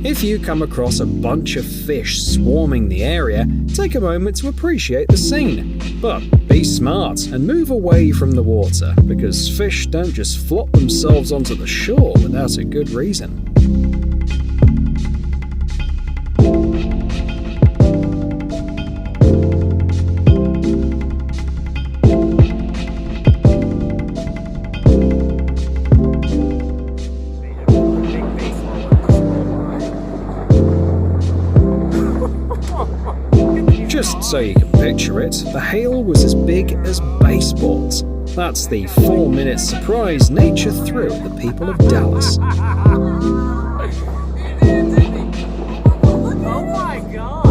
If you come across a bunch of fish swarming the area, take a moment to appreciate the scene. But be smart and move away from the water, because fish don't just flop themselves onto the shore without a good reason. Just so you can picture it, the hail was as big as baseballs. That's the 4-minute surprise nature threw at the people of Dallas. Oh my god!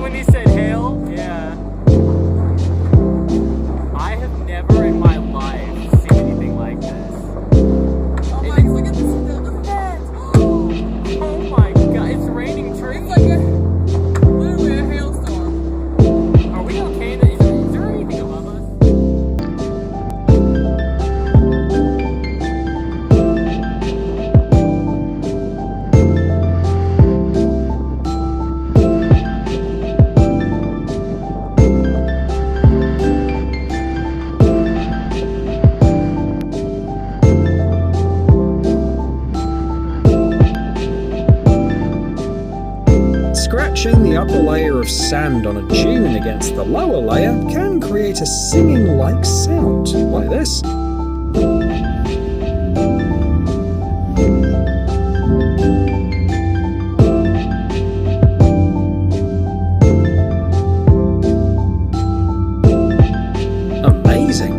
When he said hail, yeah. I have never in my life seen anything like this. Oh my, look at this, the fence. Oh my god, it's raining trees. It's like literally a hailstorm. Are we okay? Is there anything above us? Scratching the upper layer of sand on a dune against the lower layer can create a singing-like sound, like this. Amazing.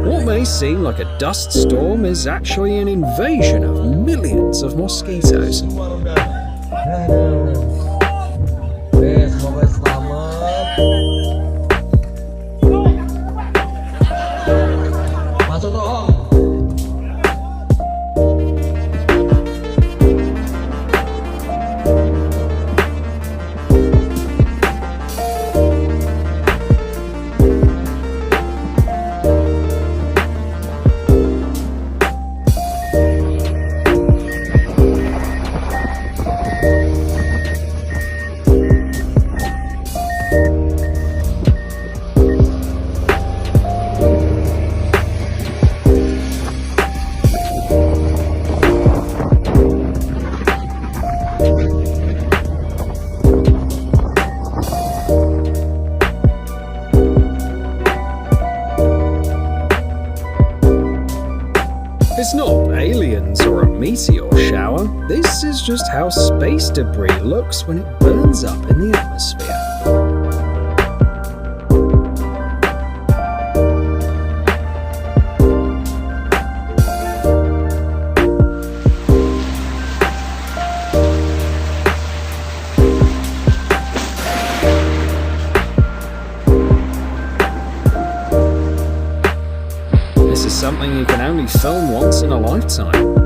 What may seem like a dust storm is actually an invasion of millions of mosquitoes. Semoga selamat. Masuk tuh Om. It's not aliens or a meteor shower, this is just how space debris looks when it burns up in the atmosphere. This is something you can only film once in a lifetime.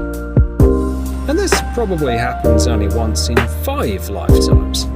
And this probably happens only once in 5 lifetimes.